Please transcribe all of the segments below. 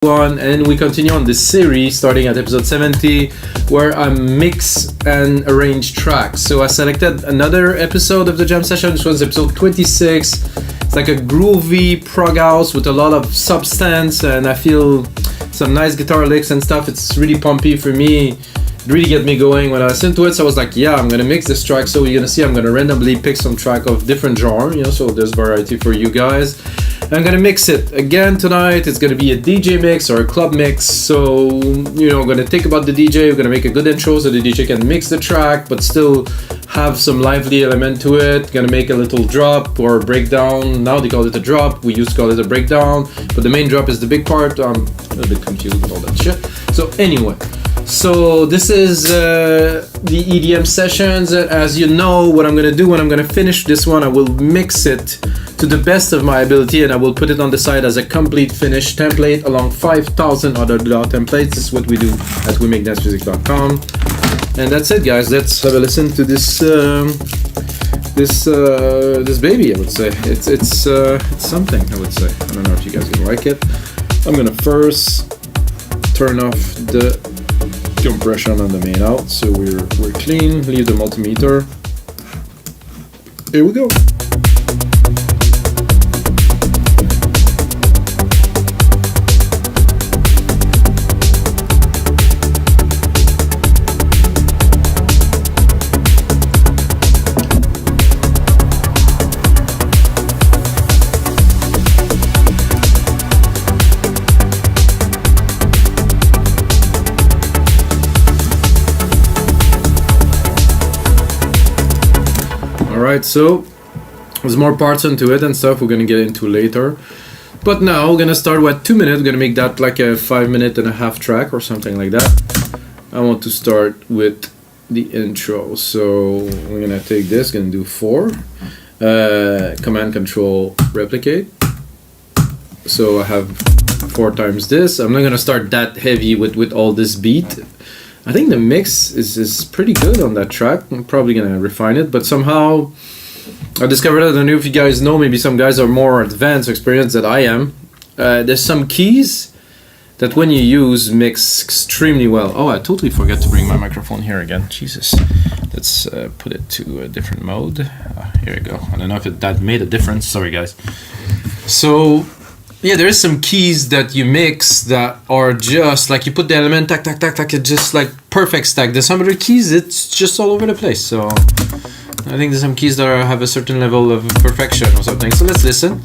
And we continue on this series starting at episode 70 where I mix and arrange tracks. So I selected another episode of the jam session. This was episode 26. It's like a groovy prog house with a lot of substance, and I feel some nice guitar licks and stuff. It's really pumpy for me. It really get me going when I listened to it. So I was like, yeah, I'm gonna mix this track. So you're gonna see I'm gonna randomly pick some track of different genre, so there's variety for you guys. I'm gonna mix it again tonight. It's gonna be a DJ mix or a club mix. So I'm gonna think about the DJ. We're gonna make a good intro so the DJ can mix the track but still have some lively element to it. Gonna make a little drop or breakdown. Now they call it a drop. We used to call it a breakdown, but the main drop is the big part. I'm a little bit confused with all that shit. So anyway, so this is the EDM sessions. As you know, what I'm gonna do when I'm gonna finish this one, I will mix it to the best of my ability, and I will put it on the side as a complete finished template along 5,000 other DAW templates. This is what we do at WeMakeDanceMusic.com. And that's it, guys. Let's have a listen to this this baby. I would say it's something. I would say. I don't know if you guys can like it. I'm gonna first turn off the compression on the main out, so we're clean. Leave the multimeter. Here we go. Alright, so there's more parts into it and stuff we're gonna get into later. But now we're gonna start with 2 minutes. We're gonna make that like a 5.5-minute track or something like that. I want to start with the intro. So we're gonna take this, gonna do 4. Command Control Replicate. So I have 4 times this. I'm not gonna start that heavy with all this beat. I think the mix is pretty good on that track. I'm probably gonna refine it, but somehow I discovered, I don't know if you guys know, maybe some guys are more advanced or experienced than I am. There's some keys that when you use mix extremely well. Oh, I totally forgot to bring my microphone here again. Jesus. Let's put it to a different mode. Here we go. I don't know if that made a difference. Sorry, guys. So yeah, there is some keys that you mix that are just like you put the element, tack, tack, tack, tack, it's just like perfect stack. There's some other keys, it's just all over the place. So I think there's some keys that have a certain level of perfection or something. So let's listen.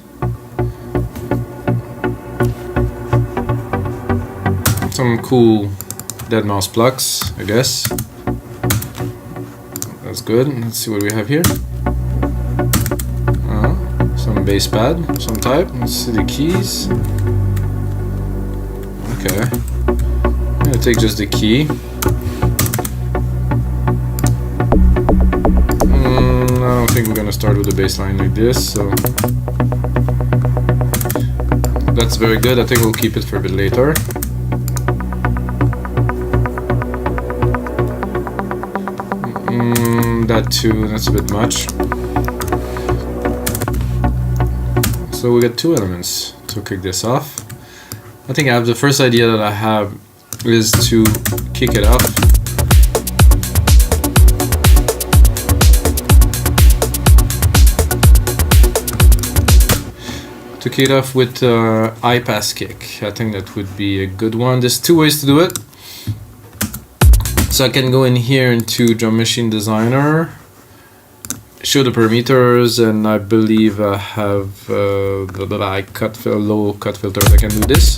Some cool dead mouse plucks, I guess. That's good. Let's see what we have here. Some bass pad, some type. Let's see the keys. Okay. I'm gonna take just the key. I don't think we're gonna start with the bass line like this, so that's very good. I think we'll keep it for a bit later. That too, that's a bit much. So we got 2 elements to kick this off. I think the first idea that I have is to kick it off. To kick it off with high pass kick. I think that would be a good one. There's 2 ways to do it. So I can go in here into Drum Machine Designer, show the parameters, and I believe I have low cut filters. I can do this.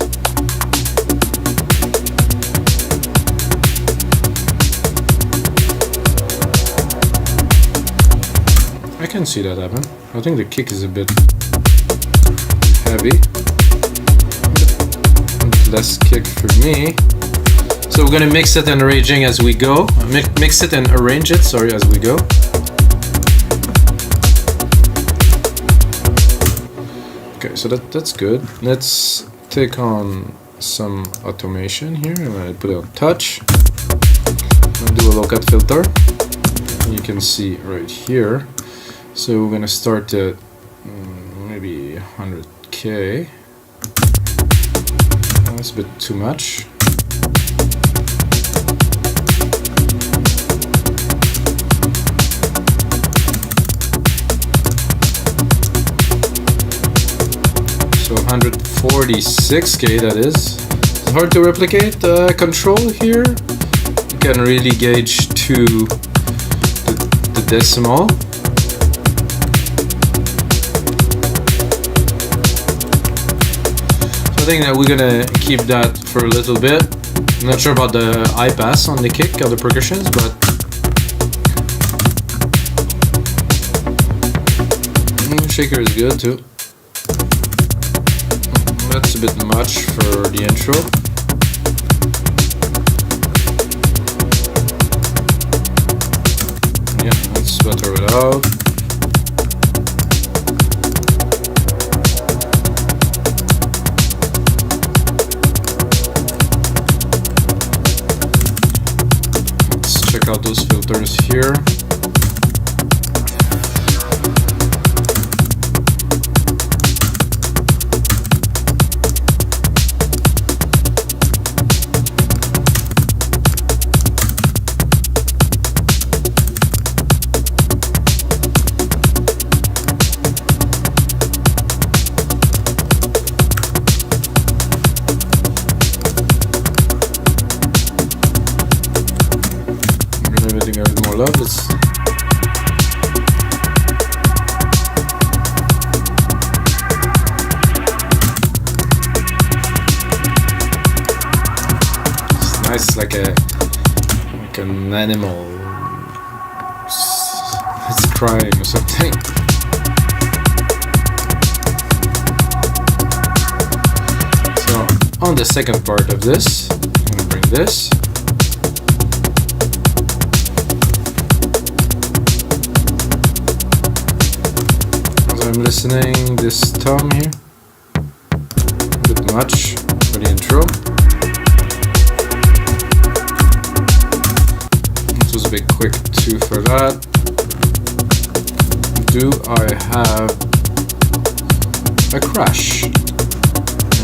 I can see that happen. I think the kick is a bit heavy. Less kick for me. So we're gonna mix it and arranging as we go. Mix it and arrange it, sorry, as we go. Okay, so that's good. Let's take on some automation here. I'm gonna put it on touch. I'm gonna do a low cut filter. You can see right here. So we're gonna start at maybe 100K. That's a bit too much. So 146K that is. It's hard to replicate control here. You can really gauge to the decimal. So I think that we're gonna keep that for a little bit. I'm not sure about the high pass on the kick or the percussions, but shaker is good too. That's a bit much for the intro. Yeah, let's butter it out. Let's check out those filters here. Love. Let's it's nice, like an animal. It's crying or something. So on the second part of this, I'm gonna bring this. I'm listening this tom here, a bit much for the intro. It was a bit quick too for that. Do I have a crash?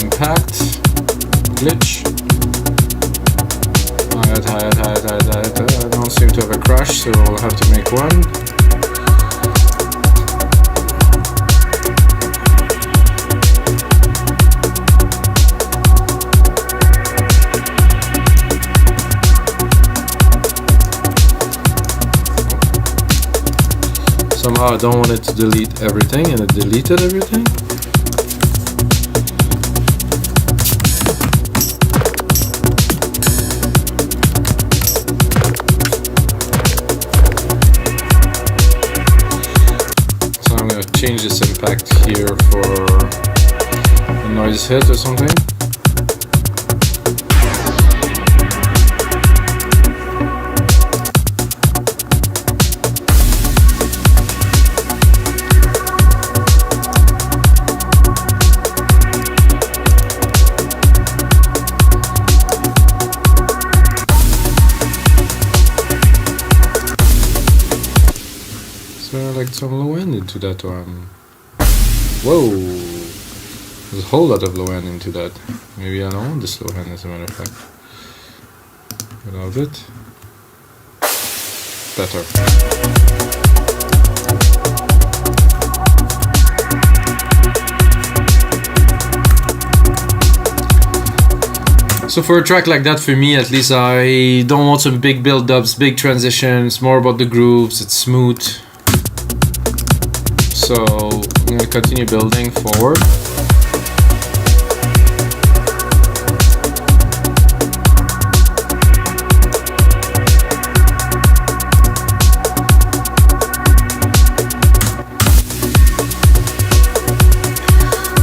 Impact? Glitch? I don't seem to have a crash, so I'll have to make one. Somehow I don't want it to delete everything, and it deleted everything. So I'm going to change this impact here for a noise hit or something. Some low end into that one. Whoa! There's a whole lot of low end into that. Maybe I don't want this low end, as a matter of fact. A little bit better. So for a track like that, for me at least, I don't want some big build-ups, big transitions, more about the grooves, it's smooth. So I'm going to continue building forward.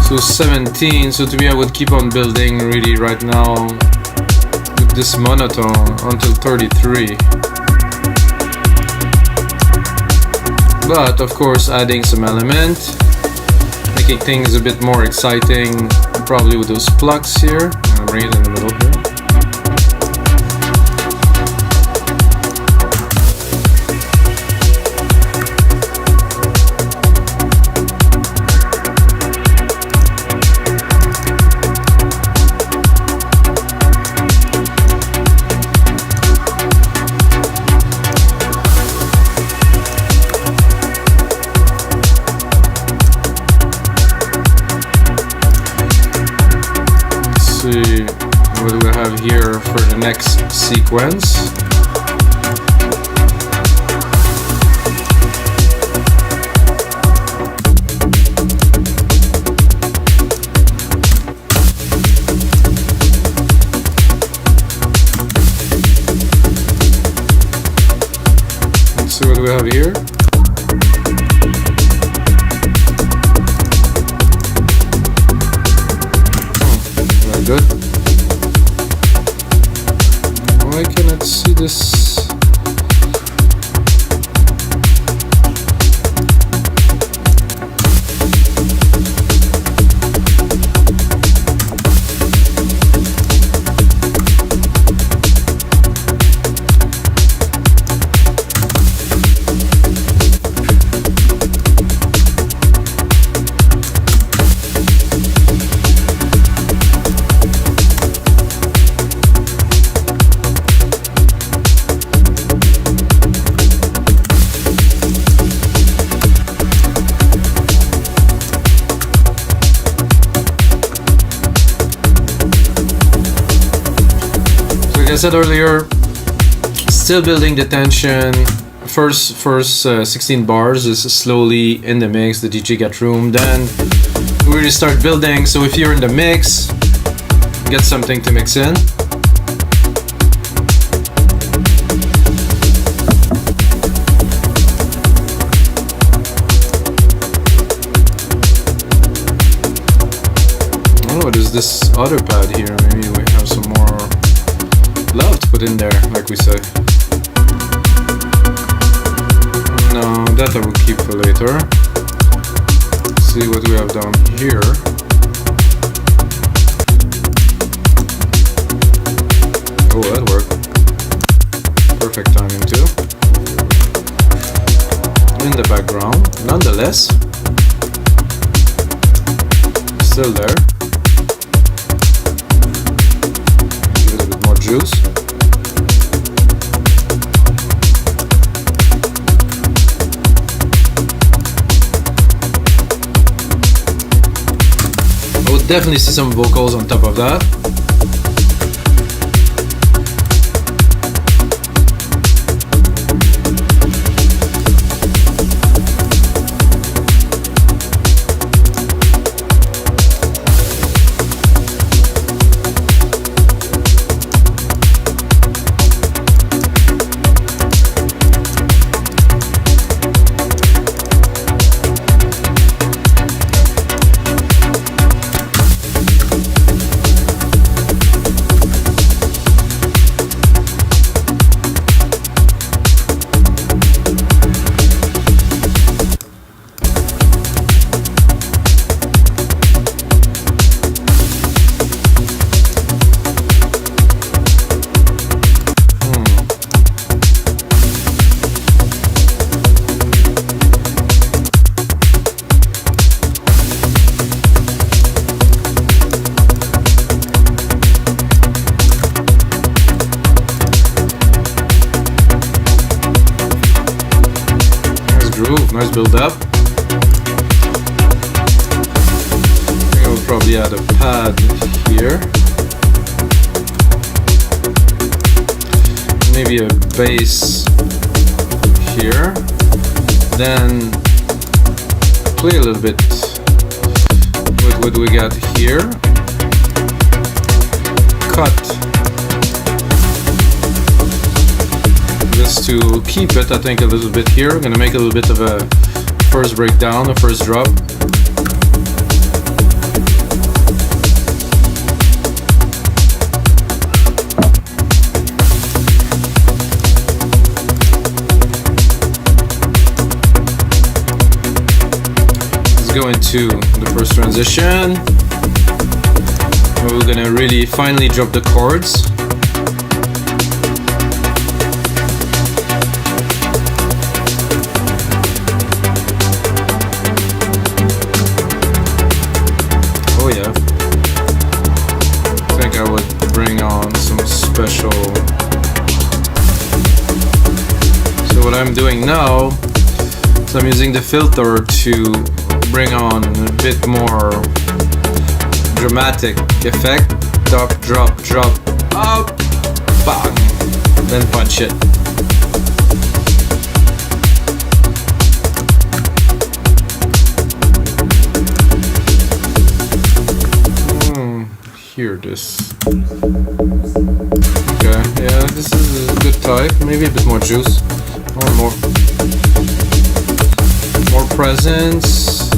So 17, so to me I would keep on building really right now with this monotone until 33. But of course adding some element, making things a bit more exciting, probably with those plucks here. I'm gonna bring it in the middle here. see what we have here for the next sequence. Let's see what we have here. Good. Why cannot see this? Like I said earlier, still building the tension. First 16 bars is slowly in the mix, the DJ get room, then we really start building. So if you're in the mix, get something to mix in. Oh, what is this other pad here? Maybe we have some more love to put in there, like we say. No, that I will keep for later. Let's see what we have down here. Oh, that worked. Perfect timing too. In the background, nonetheless. Still there. Juice. I would definitely see some vocals on top of that. Nice build up. I think I'll probably add a pad here. Maybe a bass here. Then play a little bit with what we got here. Cut this to keep it, I think, a little bit here. I'm gonna make a little bit of a first breakdown, a first drop. Let's go into the first transition. We're gonna really finally drop the chords. Oh yeah. I think I would bring on some special. So what I'm doing now is I'm using the filter to bring on a bit more dramatic effect. Stop, drop, drop, up, bang, then punch it. Hear this. Okay, yeah, this is a good type. Maybe a bit more juice, or more presence.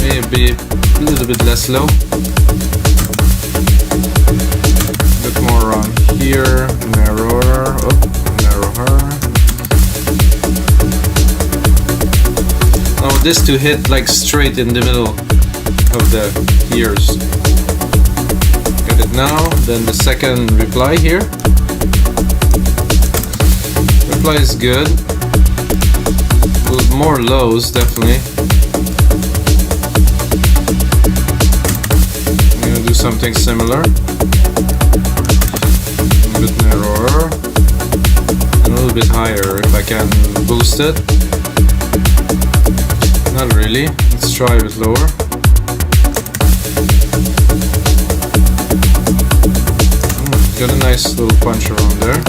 Maybe a little bit less low. A bit more around here. Narrower. Oh, narrower. I want this to hit like straight in the middle of the ears. Get it now. Then the second reply here. Reply is good. With more lows, definitely. I'm gonna do something similar. A bit narrower. And a little bit higher if I can boost it. Not really. Let's try a bit lower. Got a nice little punch around there.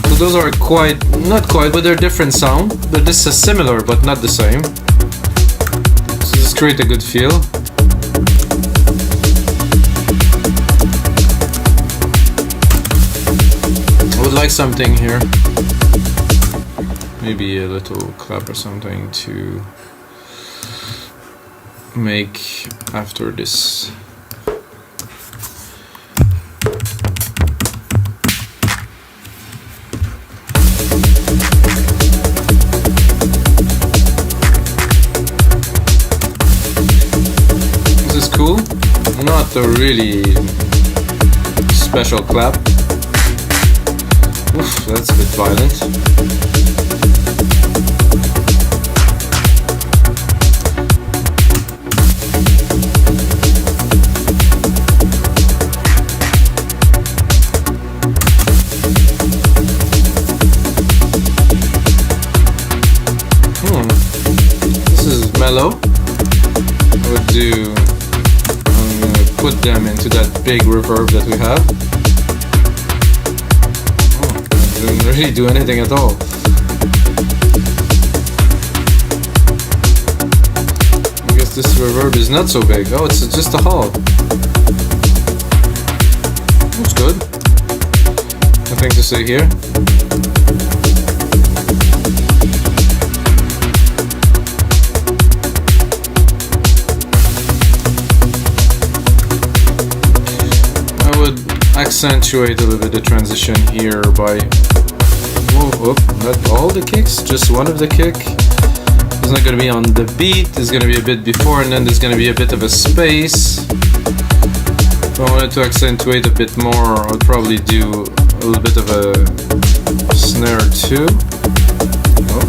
So those are not quite, but they're different sound. This is similar, but not the same. So just create a good feel. I would like something here. Maybe a little clap or something to make after this. This is cool. Not a really special clap. Oof, that's a bit violent. Mellow. I would do. I'm gonna put them into that big reverb that we have. Oh, I didn't really do anything at all. I guess this reverb is not so big. Oh, it's just a hall. That's good. Nothing to say here. Accentuate a little bit the transition here by not all the kicks, just one of the kick. It's not going to be on the beat, it's going to be a bit before, and then there's going to be a bit of a space. If I wanted to accentuate a bit more, I would probably do a little bit of a snare too. Oh.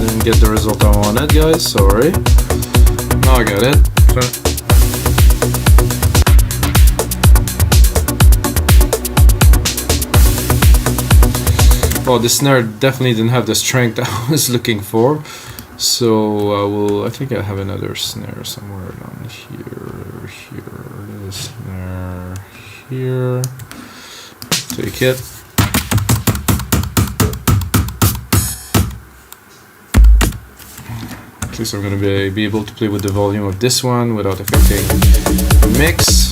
Didn't get the result I wanted, guys, sorry. Oh, I got it. Well, the snare definitely didn't have the strength I was looking for, so I think I have another snare somewhere down here, the snare here, take it. So I'm going to be able to play with the volume of this one without affecting the mix.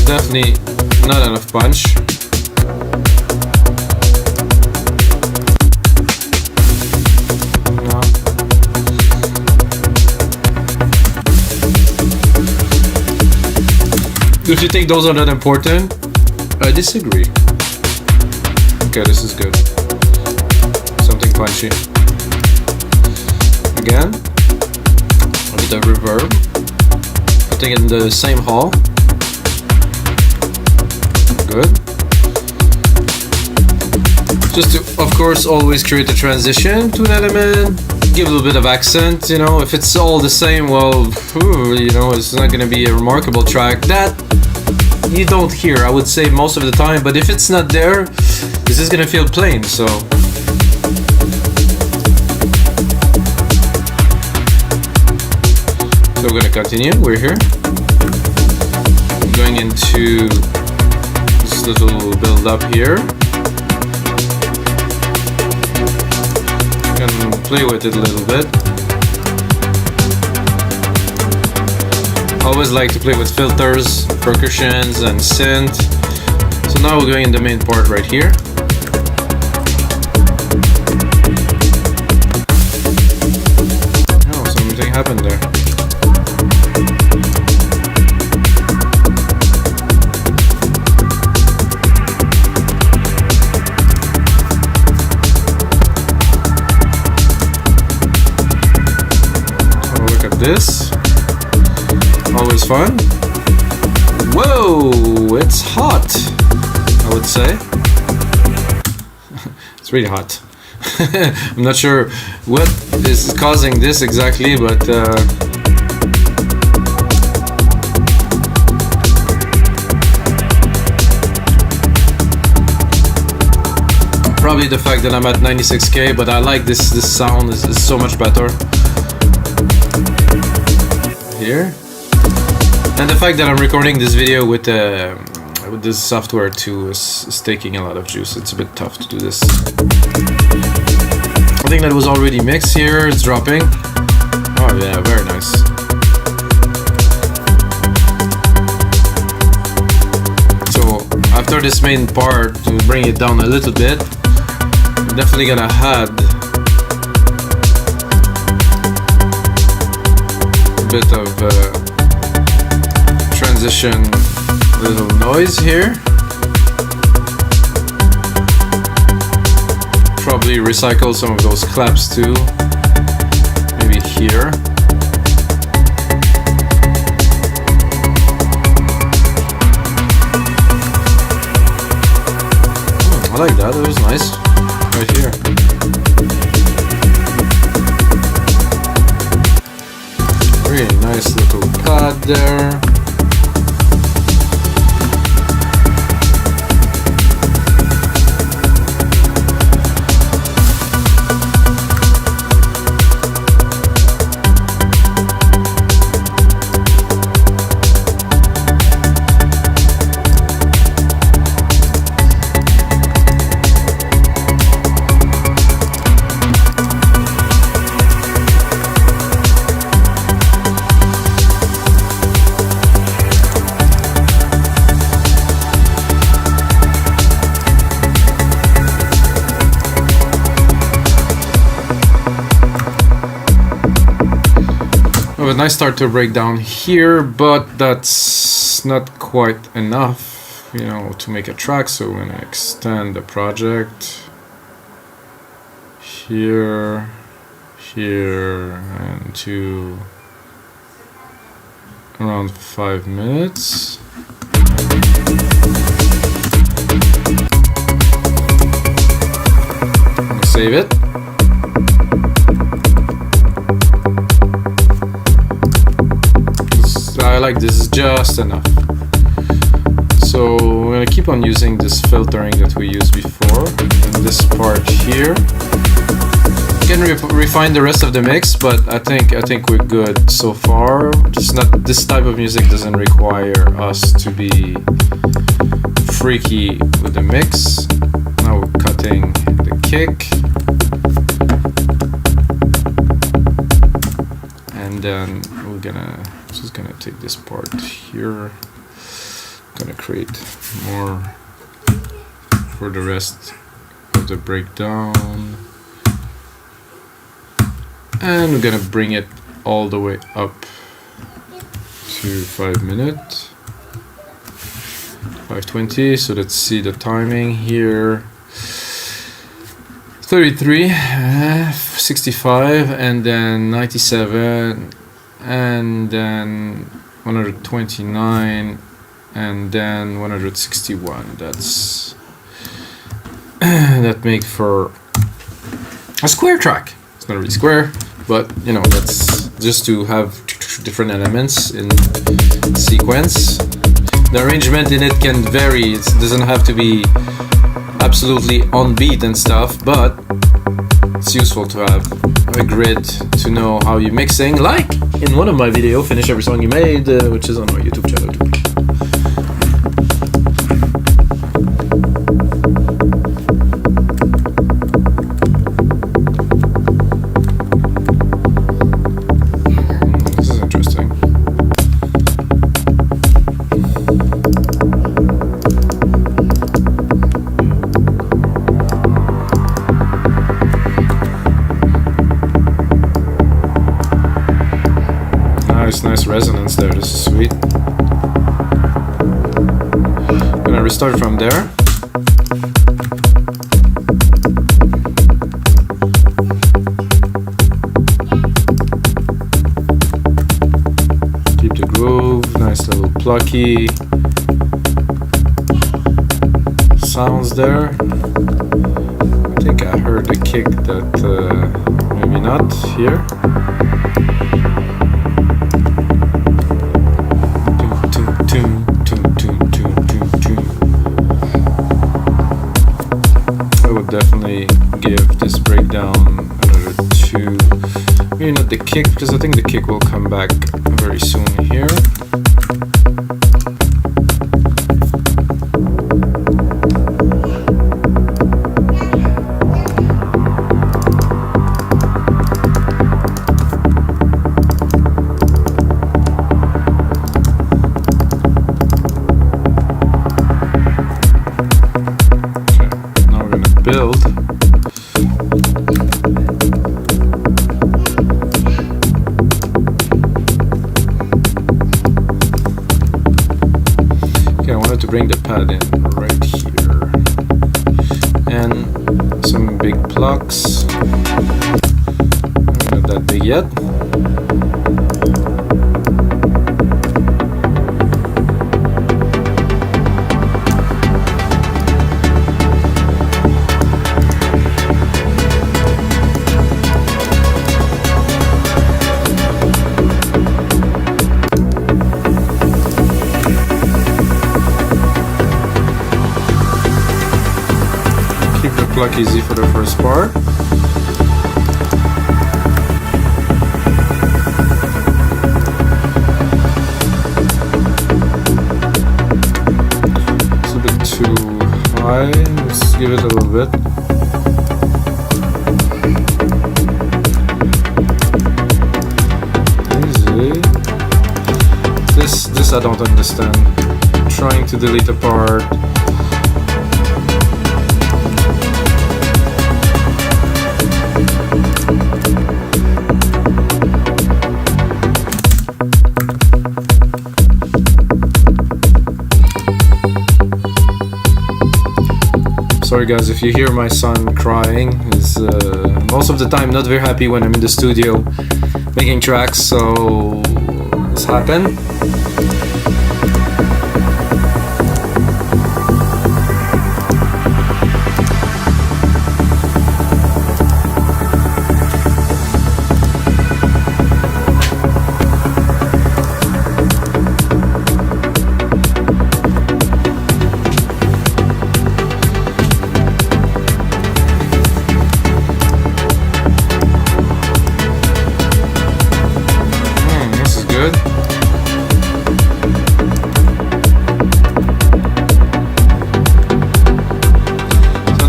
Definitely not enough punch. No. If you think those are not important, I disagree. Okay, this is good. Something punchy. Again, a bit of reverb. Putting it in the same hall. Good. Just to, of course, always create a transition to an element. give a little bit of accent, you know. If it's all the same, well, you know, it's not gonna be a remarkable track. That you don't hear, I would say, most of the time. But if it's not there, this is gonna feel plain. So we're gonna continue. We're here. I'm going into this little build up here. Can play with it a little bit. Always like to play with filters, percussions, and synth. So now we're going in the main part right here. Oh, something happened there. This always fun. Whoa, it's hot, I would say. It's really hot. I'm not sure what is causing this exactly, but probably the fact that I'm at 96k, but I like this sound is so much better here. And the fact that I'm recording this video with this software too is taking a lot of juice. It's a bit tough to do this. I think that was already mixed here. It's dropping. Oh yeah, very nice. So after this main part, to bring it down a little bit, I'm definitely gonna add bit of transition little noise here. Probably recycle some of those claps too. Maybe here. I like that, it was nice. Right here. Really nice little pad there. A nice start to break down here, but that's not quite enough, you know, to make a track. So we're gonna extend the project here, here, and to around 5 minutes. Save it. I like this is just enough. So we're gonna keep on using this filtering that we used before in this part here. We can refine the rest of the mix, but I think we're good so far. Just not, this type of music doesn't require us to be freaky with the mix. Now we're cutting the kick. And then we're just gonna take this part here, gonna create more for the rest of the breakdown, and we're gonna bring it all the way up to 5 minutes, 5:20. So let's see the timing here. 33, 65, and then 97, and then 129, and then 161. That's that make for a square track. It's not really square, but you know, that's just to have different elements in sequence. The arrangement in it can vary. It doesn't have to be absolutely on beat and stuff, but it's useful to have a grid to know how you're mixing, like in one of my videos, Finish Every Song You Made, which is on our YouTube channel too. This is interesting. Nice resonance there. This is sweet. I'm gonna restart from there. Keep the groove. Nice little plucky sounds there. I think I heard a kick that maybe not here. I would definitely give this breakdown another 2. Maybe not the kick, because I think the kick will come back very soon here. Build. Okay, I wanted to bring the pad in right here. And some big plucks. Not that big yet. Pluck easy for the first part. It's a bit too high. Let's give it a little bit. Easy. This I don't understand. I'm trying to delete a part. Sorry guys if you hear my son crying. He's most of the time not very happy when I'm in the studio making tracks, so this happened.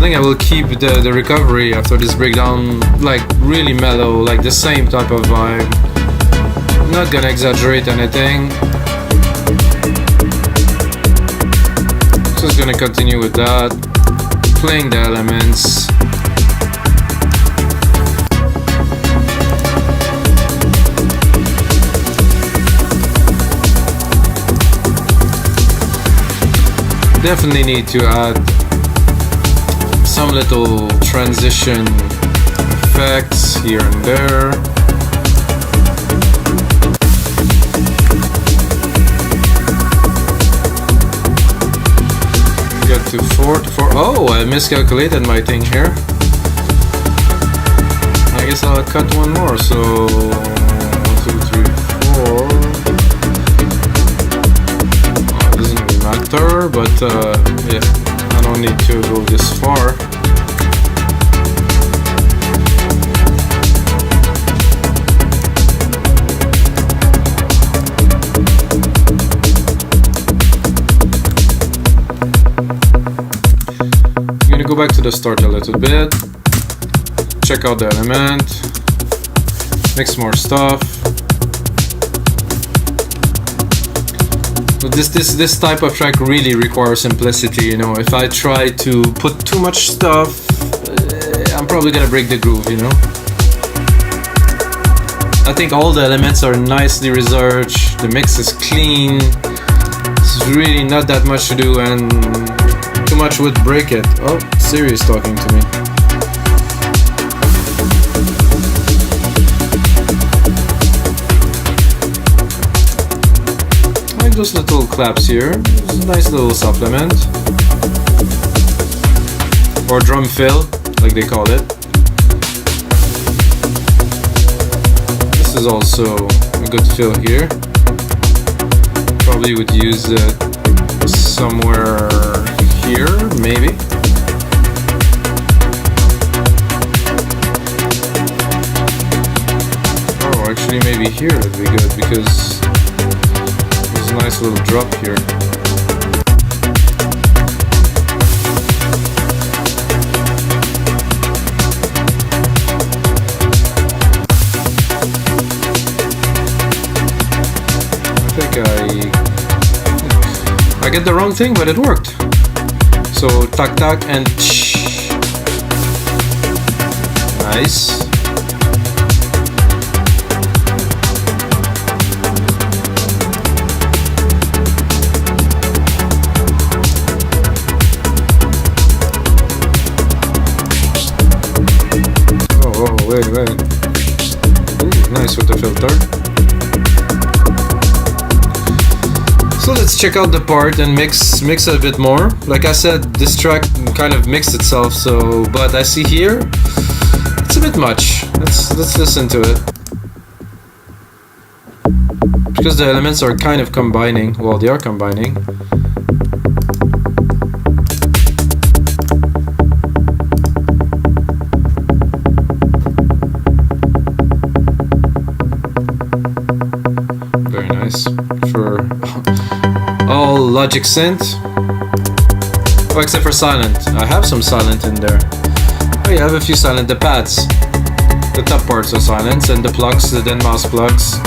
I will keep the recovery after this breakdown like really mellow, like the same type of vibe. I'm not gonna exaggerate anything. Just gonna continue with that, playing the elements. Definitely need to add some little transition effects here and there. Get to 4 to 4. Oh, I miscalculated my thing here. I guess I'll cut one more. So 1, 2, 3, 4. It doesn't really matter, but yeah, I don't need to go this far. Go back to the start a little bit, check out the element, mix more stuff. But this type of track really requires simplicity, you know. If I try to put too much stuff, I'm probably gonna break the groove, you know. I think all the elements are nicely researched, the mix is clean, it's really not that much to do, and too much would break it. Oh, Siri is talking to me. I like those little claps here. It's a nice little supplement. Or drum fill, like they call it. This is also a good fill here. Probably would use it somewhere here, maybe. Oh, actually maybe here would be good because there's a nice little drop here. I think I get the wrong thing, but it worked. So tac tac and tsh. Nice. Oh, wait. Ooh, nice with the filter. So let's check out the part and mix a bit more. Like I said, this track kind of mixed itself, so but I see here it's a bit much. Let's listen to it. Because the elements are kind of combining. Well, they are combining. Very nice. For all Logic synth. Oh, except for silent. I have some silent in there. Oh yeah, I have a few silent. The pads. The top parts are silent, and the plugs, the Den mouse plugs.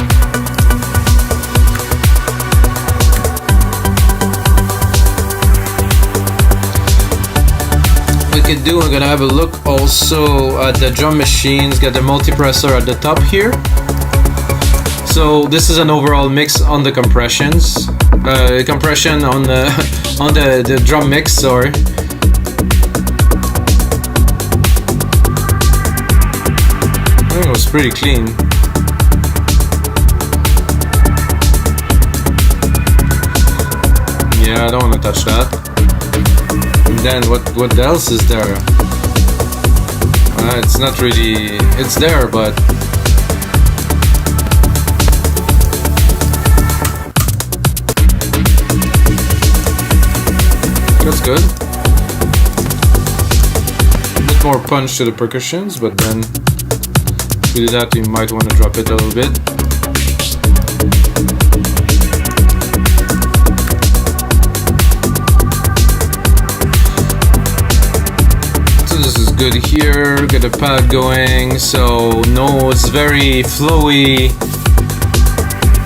We could do, I'm gonna have a look also at the drum machines, get the multipressor at the top here. So this is an overall mix on the compressions. Compression on the on the drum mix, sorry. I think it was pretty clean. Yeah, I don't want to touch that. And then what else is there? It's not really, it's there, but that's good. A bit more punch to the percussions, but then if we do that, you might want to drop it a little bit. So this is good here, get a pad going, so no, it's very flowy.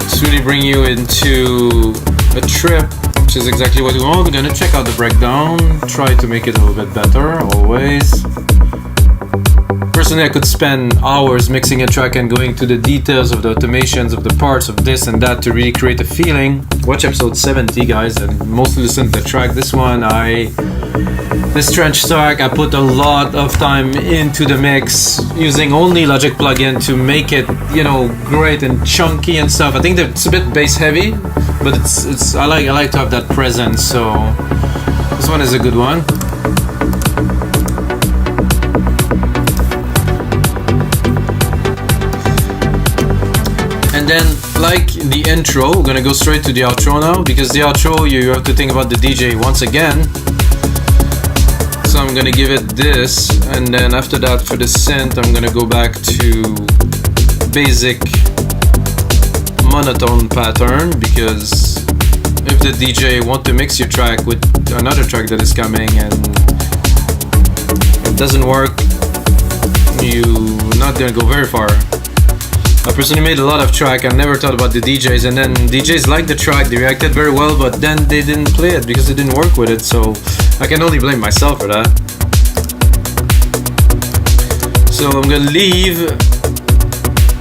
It's really bring you into a trip, which is exactly what we want. We're gonna check out the breakdown, try to make it a little bit better, always. Personally, I could spend hours mixing a track and going to the details of the automations of the parts of this and that to really create a feeling. Watch episode 70, guys, and mostly listen to the track. This trench track, I put a lot of time into the mix using only Logic plugin to make it, you know, great and chunky and stuff. I think that it's a bit bass heavy, but it's I like to have that presence. So this one is a good one. And then, like the intro, we're gonna go straight to the outro now, because the outro, you have to think about the DJ once again. So I'm gonna give it this, and then after that, for the synth, I'm gonna go back to basic monotone pattern, because if the DJ want to mix your track with another track that is coming and it doesn't work, you're not gonna go very far. I personally made a lot of track. I never thought about the DJs, and then DJs liked the track, they reacted very well, but then they didn't play it because they didn't work with it, so I can only blame myself for that. So I'm gonna leave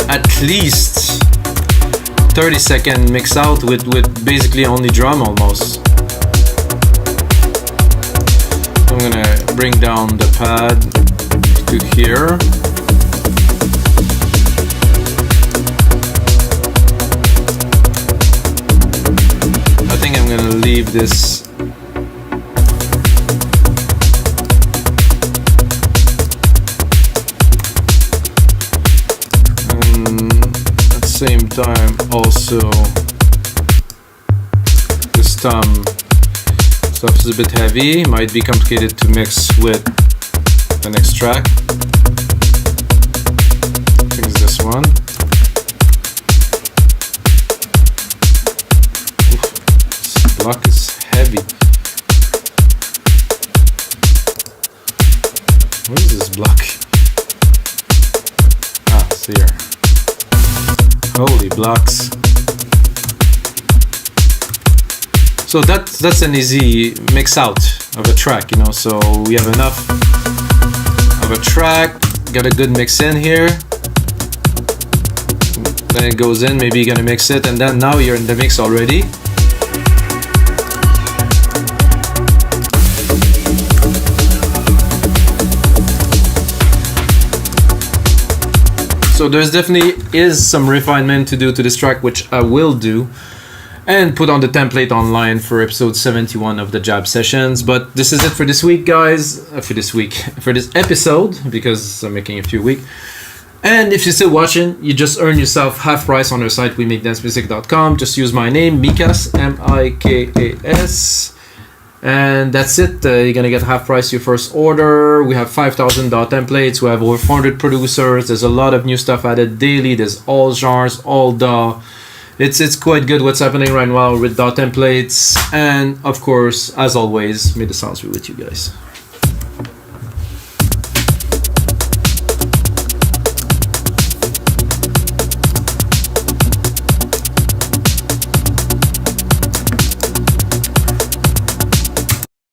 at least 30-second mix out with basically only drum almost. I'm gonna bring down the pad to here. I think I'm gonna leave this same time also this stuff is a bit heavy, might be complicated to mix with the next track. I think it's this one. Oof, this block is heavy. What is this block? Ah, it's here. Holy blocks. So that's an easy mix out of a track, you know, so we have enough of a track, got a good mix in here, then it goes in, maybe you're gonna mix it, and then now you're in the mix already. So there's definitely is some refinement to do to this track, which I will do and put on the template online for episode 71 of the Jab Sessions. But this is it for this week, guys. For this episode, because I'm making a few a week. And if you're still watching, you just earn yourself half price on our site, wemakedancemusic.com. Just use my name, Mikas, M-I-K-A-S. And that's it. You're gonna get half price your first order. We have 5,000 DAW templates. We have over 400 producers. There's a lot of new stuff added daily. There's all genres, all DAW. It's quite good what's happening right now with DAW templates. And of course, as always, may the sounds be with you guys.